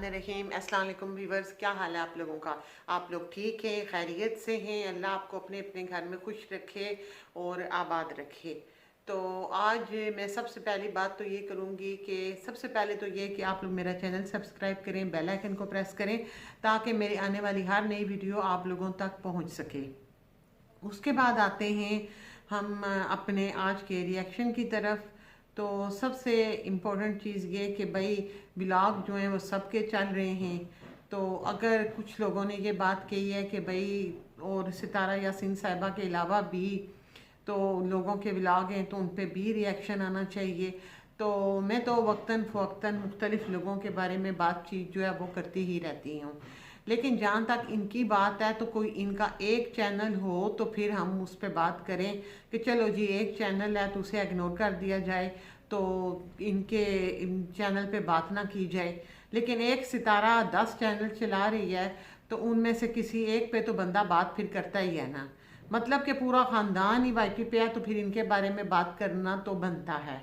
बिस्मिल्लाहिर्रहमानिर्रहीम। अस्सलाम वालेकुम व्यूअर्स, क्या हाल है आप लोगों का? आप लोग ठीक हैं, खैरियत से हैं? अल्लाह आपको अपने अपने घर में खुश रखे और आबाद रखे। तो आज मैं सबसे पहली बात तो ये करूँगी कि सबसे पहले तो ये कि आप लोग मेरा चैनल सब्सक्राइब करें, बेल आइकन को प्रेस करें ताकि मेरी आने वाली हर नई वीडियो आप लोगों तक पहुँच सके। उसके बाद आते हैं हम अपने आज के रिएक्शन की तरफ। तो सबसे इम्पोर्टेंट चीज़ ये कि भाई ब्लॉग जो हैं वो सबके चल रहे हैं। तो अगर कुछ लोगों ने ये बात कही है कि भाई और सितारा यासीन साहिबा के अलावा भी तो लोगों के व्लॉग हैं तो उन पे भी रिएक्शन आना चाहिए। तो मैं तो वक्तन फ़वक्तन मुख्तलिफ़ लोगों के बारे में बातचीत जो है वो करती ही रहती हूँ, लेकिन जहाँ तक इनकी बात है तो कोई इनका एक चैनल हो तो फिर हम उस पर बात करें कि चलो जी एक चैनल है तो उसे इग्नोर कर दिया जाए, तो इनके चैनल पे बात ना की जाए। लेकिन एक सितारा 10 चैनल चला रही है तो उनमें से किसी एक पे तो बंदा बात फिर करता ही है ना। मतलब कि पूरा ख़ानदान ही वाईटी पे है तो फिर इनके बारे में बात करना तो बनता है।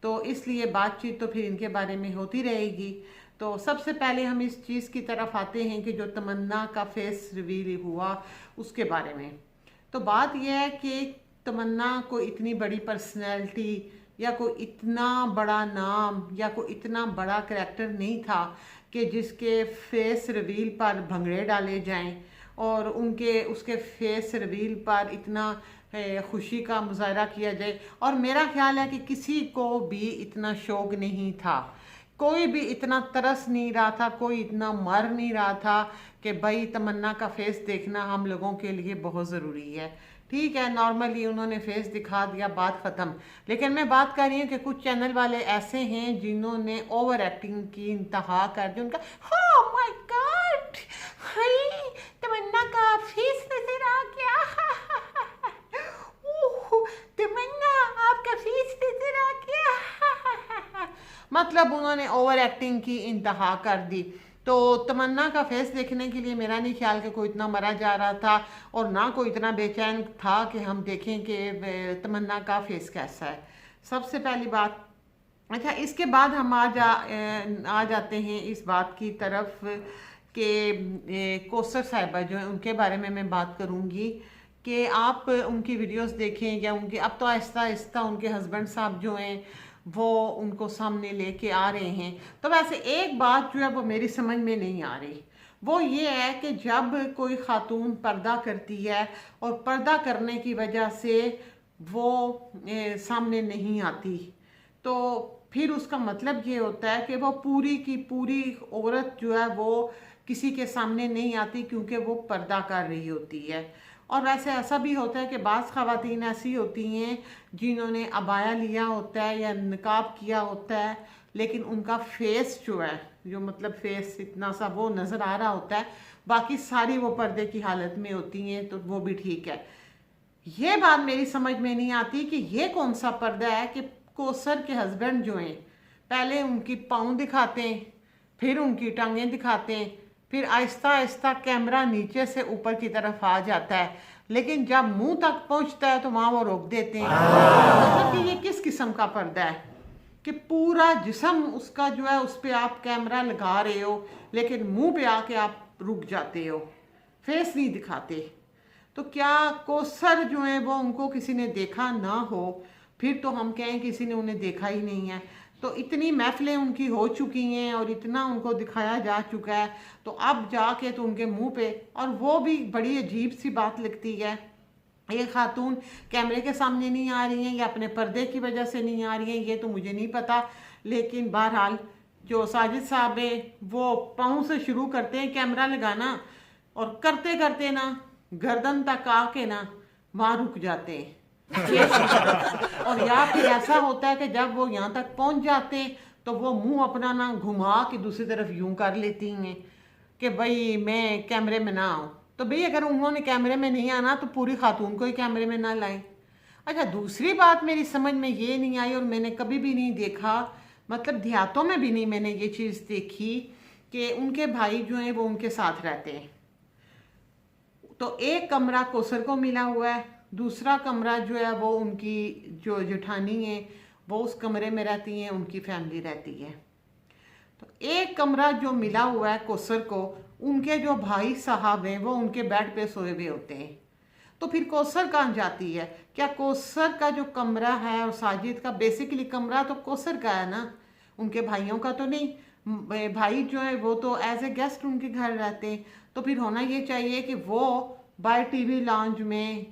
तो इसलिए बातचीत तो फिर इनके बारे में होती रहेगी। तो सबसे पहले हम इस चीज़ की तरफ आते हैं कि जो तमन्ना का फेस रिवील हुआ उसके बारे में। तो बात यह है कि तमन्ना को इतनी बड़ी पर्सनैलिटी या कोई इतना बड़ा नाम या कोई इतना बड़ा करैक्टर नहीं था कि जिसके फेस रिवील पर भंगड़े डाले जाएं और उनके उसके फेस रिवील पर इतना खुशी का मुजाहरा किया जाए। और मेरा ख्याल है कि किसी को भी इतना शौक नहीं था, कोई भी इतना तरस नहीं रहा था, कोई इतना मर नहीं रहा था कि भाई तमन्ना का फेस देखना हम लोगों के लिए बहुत ज़रूरी है। ठीक है, नॉर्मली उन्होंने फेस दिखा दिया, बात ख़त्म। लेकिन मैं बात कर रही हूँ कि कुछ चैनल वाले ऐसे हैं जिन्होंने ओवर एक्टिंग की इंतहा कर दी। उनका ओह माय गॉड, हाय तमन्ना का फेस नजर आ गया ओह तमन्ना आपका फेस नजर आ गया मतलब उन्होंने ओवर एक्टिंग की इंतहा कर दी। तो तमन्ना का फेस देखने के लिए मेरा नहीं ख्याल कि कोई इतना मरा जा रहा था और ना कोई इतना बेचैन था कि हम देखें कि तमन्ना का फेस कैसा है। सबसे पहली बात। अच्छा, इसके बाद हम आ जाते हैं इस बात की तरफ कि कौसर साहिबा जो है उनके बारे में मैं बात करूँगी कि आप उनकी वीडियोस देखें या उनके अब तो आहिस्ता आहिस्ता उनके हस्बैंड साहब जो हैं वो उनको सामने लेके आ रहे हैं। तो वैसे एक बात जो है वो मेरी समझ में नहीं आ रही, वो ये है कि जब कोई खातून पर्दा करती है और पर्दा करने की वजह से वो सामने नहीं आती तो फिर उसका मतलब ये होता है कि वो पूरी की पूरी औरत जो है वो किसी के सामने नहीं आती क्योंकि वो पर्दा कर रही होती है। और वैसे ऐसा भी होता है कि बाज़ ख़वातीन ऐसी होती हैं जिन्होंने अबाया लिया होता है या निकाब किया होता है, लेकिन उनका फेस जो है जो मतलब फेस इतना सा वो नज़र आ रहा होता है, बाकी सारी वो पर्दे की हालत में होती हैं, तो वो भी ठीक है। ये बात मेरी समझ में नहीं आती कि ये कौन सा पर्दा है कि कौसर के हस्बैंड जो हैं पहले उनकी पाँव दिखाते हैं, फिर उनकी टांगें दिखाते हैं, फिर आहिस्ता आहिस्ता कैमरा नीचे से ऊपर की तरफ आ जाता है, लेकिन जब मुंह तक पहुंचता है तो वहाँ वो रोक देते हैं। मतलब कि ये किस किस्म का पर्दा है कि पूरा जिस्म उसका जो है उस पर आप कैमरा लगा रहे हो लेकिन मुंह पे आके आप रुक जाते हो, फेस नहीं दिखाते। तो क्या कौसर जो है वो उनको किसी ने देखा ना हो, फिर तो हम कहें किसी ने उन्हें देखा ही नहीं है। तो इतनी महफिलें उनकी हो चुकी हैं और इतना उनको दिखाया जा चुका है, तो अब जाके तो उनके मुंह पे, और वो भी बड़ी अजीब सी बात लगती है। ये खातून कैमरे के सामने नहीं आ रही हैं या अपने पर्दे की वजह से नहीं आ रही हैं ये तो मुझे नहीं पता, लेकिन बहरहाल जो साजिद साहब है वो पाँव से शुरू करते हैं कैमरा लगाना और करते करते ना गर्दन तक आके ना वहाँ रुक जाते हैं और या फिर ऐसा होता है कि जब वो यहाँ तक पहुँच जाते हैं तो वो मुंह अपना ना घुमा के दूसरी तरफ यूं कर लेती हैं कि भाई मैं कैमरे में ना आऊँ। तो भाई अगर उन्होंने कैमरे में नहीं आना तो पूरी खातून को ही कैमरे में ना लाएं। अच्छा, दूसरी बात मेरी समझ में ये नहीं आई और मैंने कभी भी नहीं देखा, मतलब देहातों में भी नहीं मैंने ये चीज़ देखी कि उनके भाई जो हैं वो उनके साथ रहते हैं। तो एक कमरा कौसर को मिला हुआ है, दूसरा कमरा जो है वो उनकी जो जेठानी है वो उस कमरे में रहती हैं, उनकी फैमिली रहती है। तो एक कमरा जो मिला हुआ है कौसर को, उनके जो भाई साहब हैं वो उनके बेड पे सोए हुए होते हैं। तो फिर कौसर कहाँ जाती है? क्या कौसर का जो कमरा है और साजिद का बेसिकली कमरा तो कौसर का है ना, उनके भाइयों का तो नहीं। भाई जो है वो तो एज ए गेस्ट उनके घर रहते हैं। तो फिर होना ये चाहिए कि वो बाहर टीवी लॉन्ज में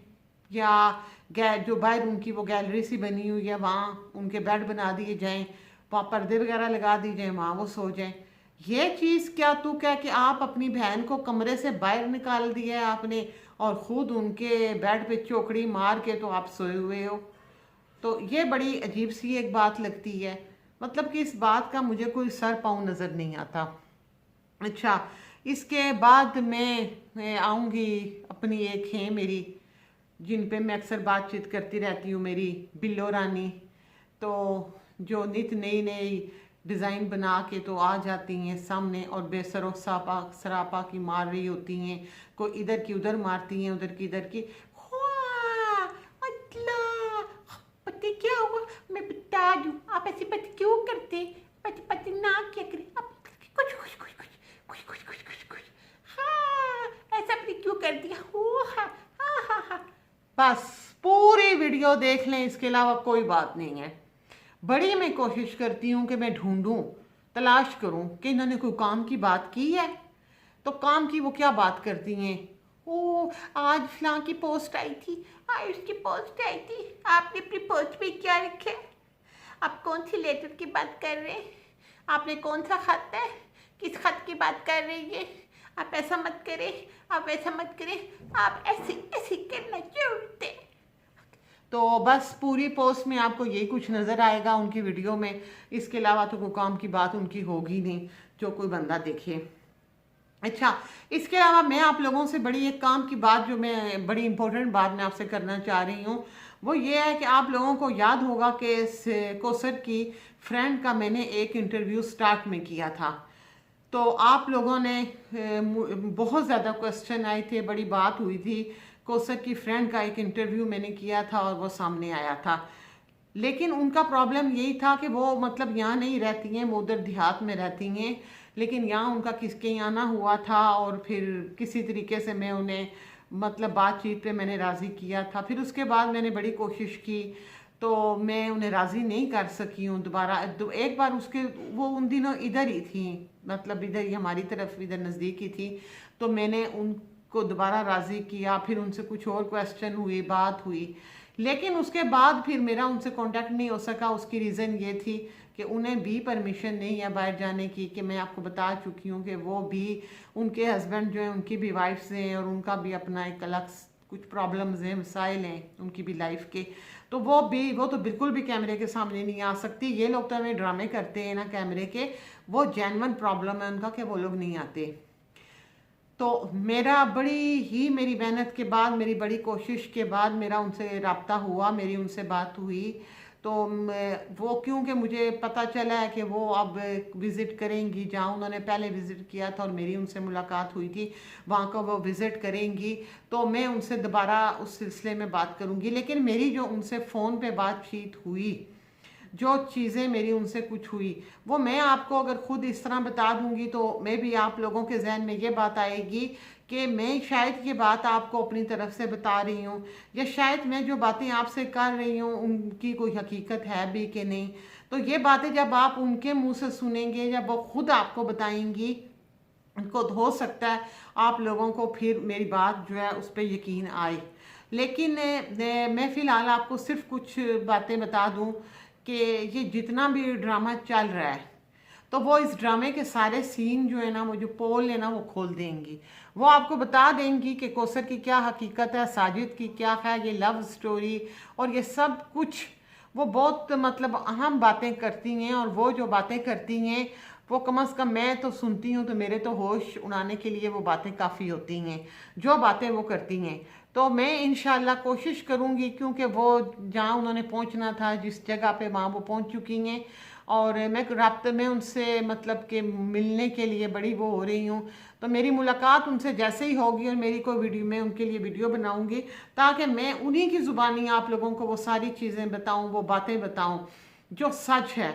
या जो बाहर उनकी वो गैलरी सी बनी हुई है वहाँ उनके बेड बना दिए जाएं, वहाँ पर्दे वगैरह लगा दिए जाएं, वहाँ वो सो जाएं। ये चीज़ क्या तू क्या कि आप अपनी बहन को कमरे से बाहर निकाल दिया है आपने और ख़ुद उनके बेड पे चौकड़ी मार के तो आप सोए हुए हो। तो ये बड़ी अजीब सी एक बात लगती है, मतलब कि इस बात का मुझे कोई सर पाँव नज़र नहीं आता। अच्छा, इसके बाद मैं आऊँगी अपनी एक है मेरी जिन पे मैं अक्सर बातचीत करती रहती हूँ, मेरी बिल्लो रानी। तो जो नित नई नई डिज़ाइन बना के तो आ जाती हैं सामने और बेसरो सापा सरापा की मार रही होती हैं, कोई इधर की उधर मारती हैं, उधर की इधर की। "हुआ, अल्लाह, पति क्या हुआ मैं बता दूँ, आप ऐसी बात क्यों करते? पति पति ना क्या करे आप, कुछ कुछ कुछ कुछ कुछ कुछ कुछ कुछ कुछ हाँ ऐसा आपने क्यों कर दिया? हो हाँ हाँ हाँ हाँ। बस पूरी वीडियो देख लें, इसके अलावा कोई बात नहीं है। बड़ी मैं कोशिश करती हूँ कि मैं ढूंढूं, तलाश करूँ कि इन्होंने कोई काम की बात की है। तो काम की वो क्या बात करती हैं? ओ आज फलां की पोस्ट आई थी, आज उसकी पोस्ट आई थी, आपने अपनी पोस्ट पे क्या रखा है? आप कौन सी लेटर की बात कर रहे हैं? आपने कौन सा खत है, किस खत की बात कर रही है? आप ऐसा मत करें, आप ऐसा मत करें, आप ऐसे ऐसे करना चाहते। तो बस पूरी पोस्ट में आपको यही कुछ नज़र आएगा उनकी वीडियो में। इसके अलावा तो कोई काम की बात उनकी होगी नहीं जो कोई बंदा देखे। अच्छा, इसके अलावा मैं आप लोगों से बड़ी एक काम की बात, जो मैं बड़ी इंपॉर्टेंट बात मैं आपसे करना चाह रही हूँ, वो ये है कि आप लोगों को याद होगा कि कौसर की फ्रेंड का मैंने एक इंटरव्यू स्टार्ट में किया था। तो आप लोगों ने बहुत ज़्यादा क्वेश्चन आए थे, बड़ी बात हुई थी। कौसर की फ्रेंड का एक इंटरव्यू मैंने किया था और वो सामने आया था, लेकिन उनका प्रॉब्लम यही था कि वो मतलब यहाँ नहीं रहती हैं, वो उधर देहात में रहती हैं, लेकिन यहाँ उनका किसके यहाँ ना हुआ था और फिर किसी तरीके से मैं उन्हें मतलब बातचीत पे मैंने राज़ी किया था। फिर उसके बाद मैंने बड़ी कोशिश की तो मैं उन्हें राज़ी नहीं कर सकी हूँ दोबारा। एक बार उसके वो उन दिनों इधर ही थी, मतलब इधर ही हमारी तरफ इधर नज़दीक ही थी, तो मैंने उनको दोबारा राज़ी किया। फिर उनसे कुछ और क्वेश्चन हुए, बात हुई, लेकिन उसके बाद फिर मेरा उनसे कांटेक्ट नहीं हो सका। उसकी रीज़न ये थी कि उन्हें भी परमिशन नहीं है बाहर जाने की, कि मैं आपको बता चुकी हूँ कि वो भी, उनके हस्बैंड जो है उनकी भी वाइफ्स हैं और उनका भी अपना एक अलग कुछ प्रॉब्लम्स हैं, मसाइल हैं उनकी भी लाइफ के। तो वो तो बिल्कुल भी कैमरे के सामने नहीं आ सकती। ये लोग तो हमें ड्रामे करते हैं ना कैमरे के, वो जेन्युइन प्रॉब्लम है उनका कि वो लोग नहीं आते। तो मेरा बड़ी ही मेरी मेहनत के बाद, मेरी बड़ी कोशिश के बाद मेरा उनसे रब्ता हुआ, मेरी उनसे बात हुई। तो वो क्योंकि मुझे पता चला है कि वो अब विज़िट करेंगी जहाँ उन्होंने पहले विज़िट किया था और मेरी उनसे मुलाकात हुई थी, वहाँ का वो विज़िट करेंगी, तो मैं उनसे दोबारा उस सिलसिले में बात करूँगी। लेकिन मेरी जो उनसे फ़ोन पे बातचीत हुई, जो चीज़ें मेरी उनसे कुछ हुई, वो मैं आपको अगर ख़ुद इस तरह बता दूंगी तो मे भी आप लोगों के जहन में ये बात आएगी कि मैं शायद ये बात आपको अपनी तरफ से बता रही हूँ, या शायद मैं जो बातें आपसे कर रही हूँ उनकी कोई हकीकत है भी कि नहीं। तो ये बातें जब आप उनके मुंह से सुनेंगे, जब वो खुद आपको बताएंगी, उनको हो सकता है आप लोगों को फिर मेरी बात जो है उस पर यकीन आए। लेकिन मैं फ़िलहाल आपको सिर्फ कुछ बातें बता दूँ कि ये जितना भी ड्रामा चल रहा है, तो वो इस ड्रामे के सारे सीन जो है ना, वो जो पोल है ना, वो खोल देंगी। वो आपको बता देंगी कि कौसर की क्या हकीकत है, साजिद की क्या है, ये लव स्टोरी और ये सब कुछ। वो बहुत मतलब अहम बातें करती हैं और वो जो बातें करती हैं वो कम से कम मैं तो सुनती हूँ तो मेरे तो होश उड़ाने के लिए वो बातें काफ़ी होती हैं जो बातें वो करती हैं। तो मैं इंशाल्लाह कोशिश करूँगी, क्योंकि वो जहाँ उन्होंने पहुँचना था, जिस जगह पे वहाँ वो पहुँच चुकी हैं और मैं राब्ते में उनसे मतलब कि मिलने के लिए बड़ी वो हो रही हूँ। तो मेरी मुलाकात उनसे जैसे ही होगी और मेरी कोई वीडियो, मैं उनके लिए वीडियो बनाऊँगी ताकि मैं उन्हीं की ज़ुबानी आप लोगों को वो सारी चीज़ें बताऊँ, वो बातें बताऊँ जो सच है।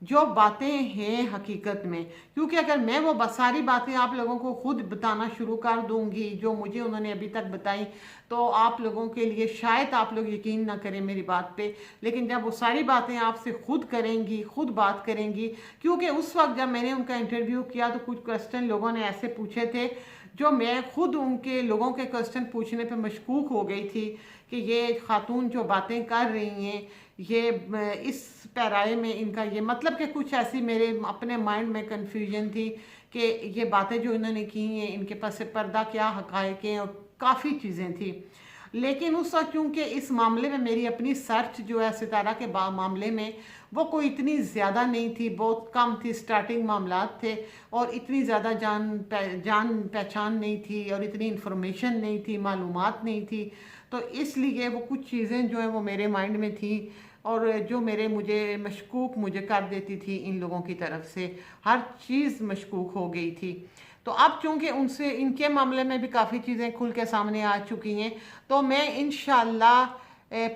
जो बातें हैं हकीकत में। क्योंकि अगर मैं वो सारी बातें आप लोगों को खुद बताना शुरू कर दूंगी जो मुझे उन्होंने अभी तक बताई, तो आप लोगों के लिए शायद आप लोग यकीन ना करें मेरी बात पे, लेकिन जब वो सारी बातें आपसे खुद करेंगी, खुद बात करेंगी। क्योंकि उस वक्त जब मैंने उनका इंटरव्यू किया तो कुछ क्वेश्चन लोगों ने ऐसे पूछे थे जो मैं खुद उनके लोगों के क्वेश्चन पूछने पे मशकूक हो गई थी कि ये खातून जो बातें कर रही हैं ये इस पैराए में इनका ये मतलब कि कुछ ऐसी मेरे अपने माइंड में कन्फ्यूजन थी कि ये बातें जो इन्होंने की हैं इनके पास पर्दा क्या हक़ाइक़ हैं, और काफ़ी चीज़ें थी। लेकिन उस वक्त चूँकि इस मामले में मेरी अपनी सर्च जो है सितारा के मामले में वो कोई इतनी ज़्यादा नहीं थी, बहुत कम थी, स्टार्टिंग मामलात थे और इतनी ज़्यादा जान पहचान नहीं थी और इतनी इन्फॉर्मेशन नहीं थी, मालूमात नहीं थी। तो इसलिए वो कुछ चीज़ें जो हैं वो मेरे माइंड में थी और जो मुझे मशकूक मुझे कर देती थी इन लोगों की तरफ से, हर चीज़ मशकूक हो गई थी। तो अब चूँकि उनसे इनके मामले में भी काफ़ी चीज़ें खुल के सामने आ चुकी हैं, तो मैं इंशाल्लाह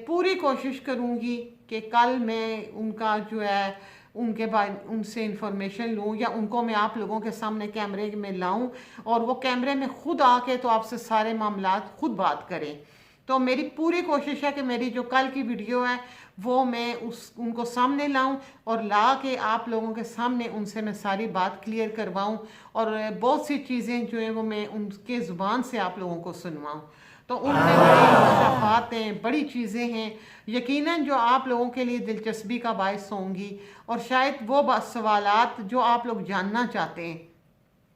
पूरी कोशिश करूँगी कि कल मैं उनका जो है उनके बाद उनसे इंफॉर्मेशन लूँ या उनको मैं आप लोगों के सामने कैमरे में लाऊं और वो कैमरे में खुद आके तो आपसे सारे मामलात खुद बात करें। तो मेरी पूरी कोशिश है कि मेरी जो कल की वीडियो है वो मैं उनको सामने लाऊं और ला के आप लोगों के सामने उनसे मैं सारी बात क्लियर करवाऊं और बहुत सी चीज़ें जो हैं वो मैं उनके ज़ुबान से आप लोगों को सुनवाऊं। तो उनमें बड़ी मुशाफ़ातें, बड़ी चीज़ें हैं यकीनन जो आप लोगों के लिए दिलचस्पी का बायस होंगी और शायद वो सवालात जो आप लोग जानना चाहते हैं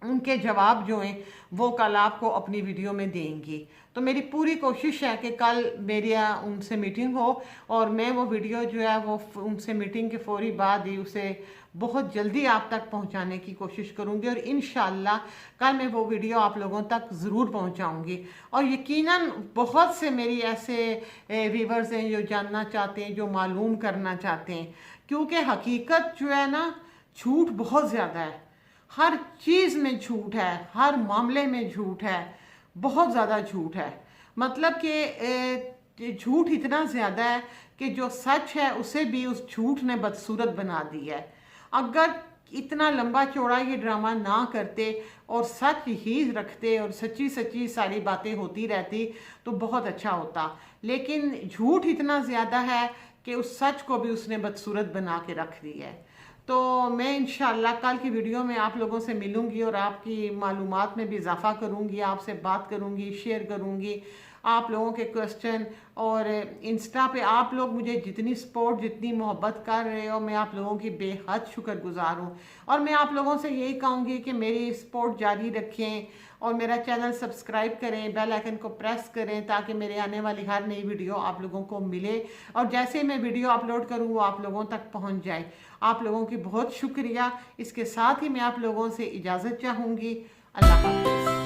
उनके जवाब जो हैं वो कल आपको अपनी वीडियो में देंगी। तो मेरी पूरी कोशिश है कि कल मेरी उनसे मीटिंग हो और मैं वो वीडियो जो है वो उनसे मीटिंग के फौरी बाद ही उसे बहुत जल्दी आप तक पहुंचाने की कोशिश करूंगी और इंशाल्लाह कल मैं वो वीडियो आप लोगों तक ज़रूर पहुंचाऊंगी। और यकीनन बहुत से मेरी ऐसे व्यूअर्स हैं जो जानना चाहते हैं, जो मालूम करना चाहते हैं, क्योंकि हकीकत जो है ना झूठ बहुत ज़्यादा है, हर चीज़ में झूठ है, हर मामले में झूठ है, बहुत ज़्यादा झूठ है। मतलब कि झूठ इतना ज़्यादा है कि जो सच है उसे भी उस झूठ ने बदसूरत बना दी है। अगर इतना लंबा चौड़ा ये ड्रामा ना करते और सच ही रखते और सच्ची सच्ची सारी बातें होती रहती तो बहुत अच्छा होता, लेकिन झूठ इतना ज़्यादा है कि उस सच को भी उसने बदसूरत बना के रख दी है। तो मैं इंशाल्लाह कल की वीडियो में आप लोगों से मिलूंगी और आपकी मालूमात में भी इजाफ़ा करूंगी, आपसे बात करूंगी, शेयर करूंगी आप लोगों के क्वेश्चन। और इंस्टा पे आप लोग मुझे जितनी सपोर्ट, जितनी मोहब्बत कर रहे हो, मैं आप लोगों की बेहद शुक्रगुजार हूँ। और मैं आप लोगों से यही कहूँगी कि मेरी सपोर्ट जारी रखें और मेरा चैनल सब्सक्राइब करें, बेल आइकन को प्रेस करें ताकि मेरे आने वाली हर नई वीडियो आप लोगों को मिले और जैसे मैं वीडियो अपलोड करूँ वो आप लोगों तक पहुँच जाए। आप लोगों की बहुत शुक्रिया। इसके साथ ही मैं आप लोगों से इजाज़त चाहूँगी। अल्लाह हाफ़िज़।